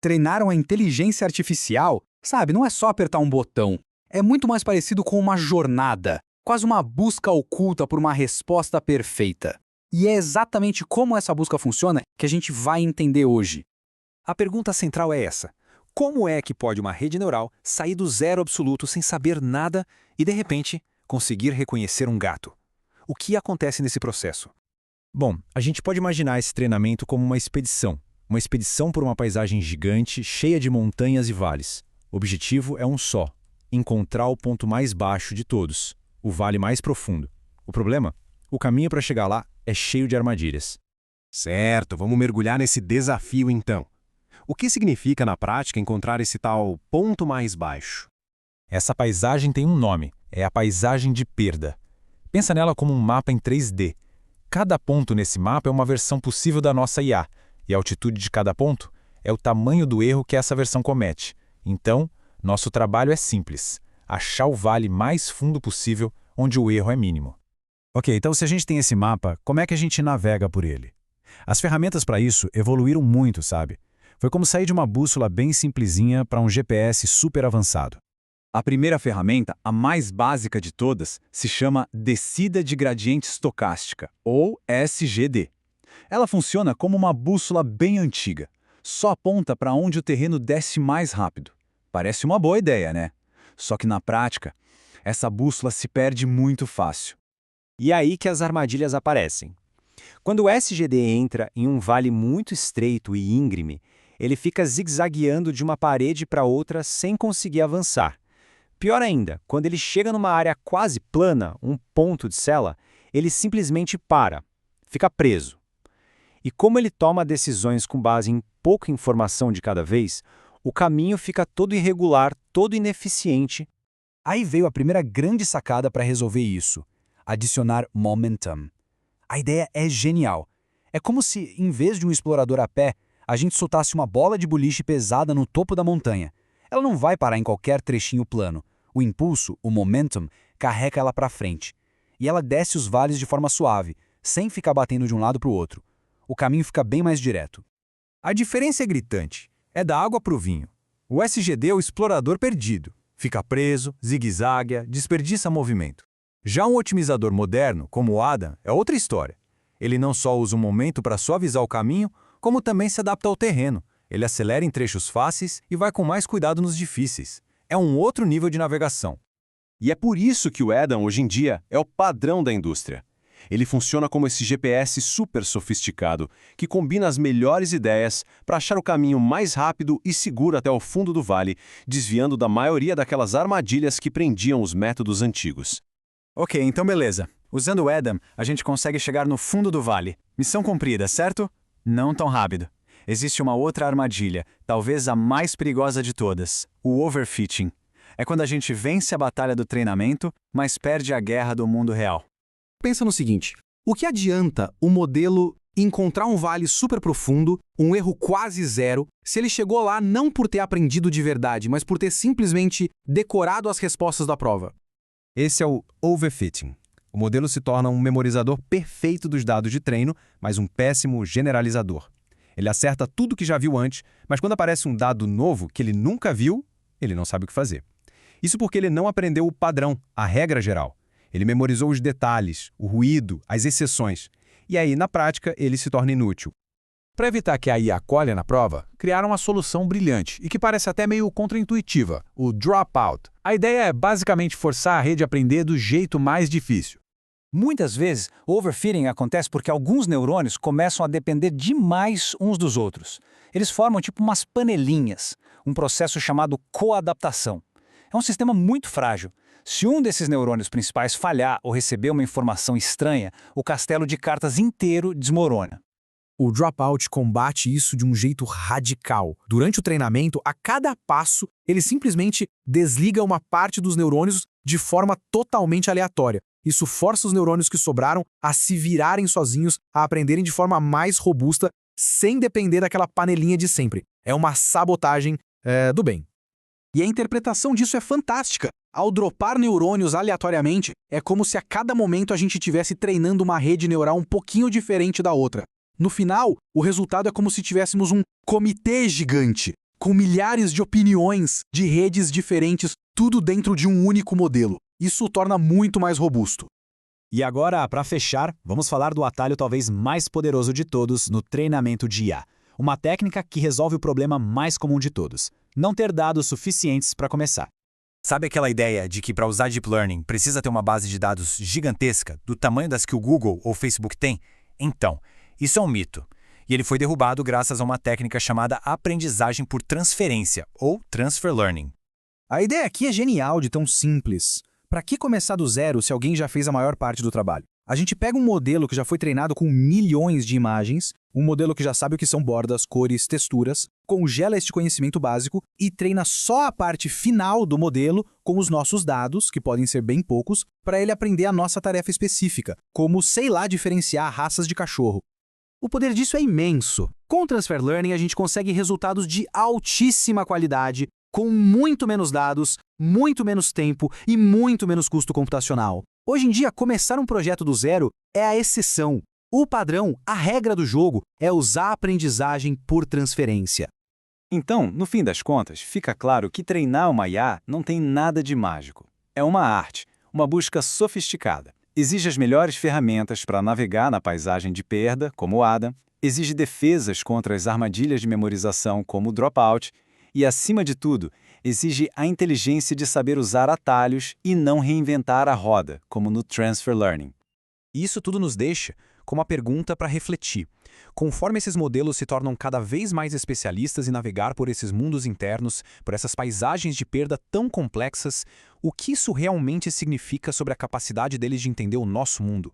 Treinaram a inteligência artificial, sabe? Não é só apertar um botão. É muito mais parecido com uma jornada, quase uma busca oculta por uma resposta perfeita. E é exatamente como essa busca funciona que a gente vai entender hoje. A pergunta central é essa: como é que pode uma rede neural sair do zero absoluto sem saber nada e, de repente, conseguir reconhecer um gato? O que acontece nesse processo? Bom, a gente pode imaginar esse treinamento como uma expedição por uma paisagem gigante, cheia de montanhas e vales. O objetivo é um só: encontrar o ponto mais baixo de todos, o vale mais profundo. O problema? O caminho para chegar lá é cheio de armadilhas. Certo, vamos mergulhar nesse desafio então. O que significa na prática encontrar esse tal ponto mais baixo? Essa paisagem tem um nome: é a paisagem de perda. Pensa nela como um mapa em 3D. Cada ponto nesse mapa é uma versão possível da nossa IA, e a altitude de cada ponto é o tamanho do erro que essa versão comete. Então, nosso trabalho é simples: achar o vale mais fundo possível, onde o erro é mínimo. Ok, então se a gente tem esse mapa, como é que a gente navega por ele? As ferramentas para isso evoluíram muito, sabe? Foi como sair de uma bússola bem simplesinha para um GPS super avançado. A primeira ferramenta, a mais básica de todas, se chama Descida de Gradiente Estocástica, ou SGD. Ela funciona como uma bússola bem antiga. Só aponta para onde o terreno desce mais rápido. Parece uma boa ideia, né? Só que na prática, essa bússola se perde muito fácil. E é aí que as armadilhas aparecem. Quando o SGD entra em um vale muito estreito e íngreme, ele fica zigue-zagueando de uma parede para outra sem conseguir avançar. Pior ainda, quando ele chega numa área quase plana, um ponto de sela, ele simplesmente para, fica preso. E como ele toma decisões com base em pouca informação de cada vez, o caminho fica todo irregular, todo ineficiente. Aí veio a primeira grande sacada para resolver isso: adicionar momentum. A ideia é genial. É como se, em vez de um explorador a pé, a gente soltasse uma bola de boliche pesada no topo da montanha. Ela não vai parar em qualquer trechinho plano. O impulso, o momentum, carrega ela para frente. E ela desce os vales de forma suave, sem ficar batendo de um lado para o outro. O caminho fica bem mais direto. A diferença é gritante. É da água para o vinho. O SGD é o explorador perdido. Fica preso, zigue-zagueia, desperdiça movimento. Já um otimizador moderno, como o Adam, é outra história. Ele não só usa o momento para suavizar o caminho, como também se adapta ao terreno. Ele acelera em trechos fáceis e vai com mais cuidado nos difíceis. É um outro nível de navegação. E é por isso que o Adam, hoje em dia, é o padrão da indústria. Ele funciona como esse GPS super sofisticado, que combina as melhores ideias para achar o caminho mais rápido e seguro até o fundo do vale, desviando da maioria daquelas armadilhas que prendiam os métodos antigos. Ok, então beleza. Usando o Adam, a gente consegue chegar no fundo do vale. Missão cumprida, certo? Não tão rápido. Existe uma outra armadilha, talvez a mais perigosa de todas: o overfitting. É quando a gente vence a batalha do treinamento, mas perde a guerra do mundo real. Pensa no seguinte: o que adianta o modelo encontrar um vale super profundo, um erro quase zero, se ele chegou lá não por ter aprendido de verdade, mas por ter simplesmente decorado as respostas da prova? Esse é o overfitting. O modelo se torna um memorizador perfeito dos dados de treino, mas um péssimo generalizador. Ele acerta tudo que já viu antes, mas quando aparece um dado novo que ele nunca viu, ele não sabe o que fazer. Isso porque ele não aprendeu o padrão, a regra geral. Ele memorizou os detalhes, o ruído, as exceções. E aí, na prática, ele se torna inútil. Para evitar que a IA colhe na prova, criaram uma solução brilhante e que parece até meio contraintuitiva: o dropout. A ideia é basicamente forçar a rede a aprender do jeito mais difícil. Muitas vezes, o overfitting acontece porque alguns neurônios começam a depender demais uns dos outros. Eles formam tipo umas panelinhas, um processo chamado coadaptação. É um sistema muito frágil. Se um desses neurônios principais falhar ou receber uma informação estranha, o castelo de cartas inteiro desmorona. O Dropout combate isso de um jeito radical. Durante o treinamento, a cada passo, ele simplesmente desliga uma parte dos neurônios de forma totalmente aleatória. Isso força os neurônios que sobraram a se virarem sozinhos, a aprenderem de forma mais robusta, sem depender daquela panelinha de sempre. É uma sabotagem do bem. E a interpretação disso é fantástica. Ao dropar neurônios aleatoriamente, é como se a cada momento a gente estivesse treinando uma rede neural um pouquinho diferente da outra. No final, o resultado é como se tivéssemos um comitê gigante. com milhares de opiniões de redes diferentes, tudo dentro de um único modelo. Isso o torna muito mais robusto. E agora, para fechar, vamos falar do atalho talvez mais poderoso de todos no treinamento de IA. Uma técnica que resolve o problema mais comum de todos: não ter dados suficientes para começar. Sabe aquela ideia de que para usar Deep Learning precisa ter uma base de dados gigantesca, do tamanho das que o Google ou o Facebook têm? Então, isso é um mito. E ele foi derrubado graças a uma técnica chamada aprendizagem por transferência, ou Transfer Learning. A ideia aqui é genial de tão simples. Para que começar do zero se alguém já fez a maior parte do trabalho? A gente pega um modelo que já foi treinado com milhões de imagens, um modelo que já sabe o que são bordas, cores, texturas, congela este conhecimento básico e treina só a parte final do modelo com os nossos dados, que podem ser bem poucos, para ele aprender a nossa tarefa específica, como, sei lá, diferenciar raças de cachorro. O poder disso é imenso. Com o Transfer Learning, a gente consegue resultados de altíssima qualidade, com muito menos dados, muito menos tempo e muito menos custo computacional. Hoje em dia, começar um projeto do zero é a exceção. O padrão, a regra do jogo, é usar a aprendizagem por transferência. Então, no fim das contas, fica claro que treinar uma IA não tem nada de mágico. É uma arte, uma busca sofisticada. Exige as melhores ferramentas para navegar na paisagem de perda, como o Adam, exige defesas contra as armadilhas de memorização, como o Dropout, e, acima de tudo, exige a inteligência de saber usar atalhos e não reinventar a roda, como no Transfer Learning. Isso tudo nos deixa com uma pergunta para refletir. Conforme esses modelos se tornam cada vez mais especialistas em navegar por esses mundos internos, por essas paisagens de perda tão complexas, o que isso realmente significa sobre a capacidade deles de entender o nosso mundo?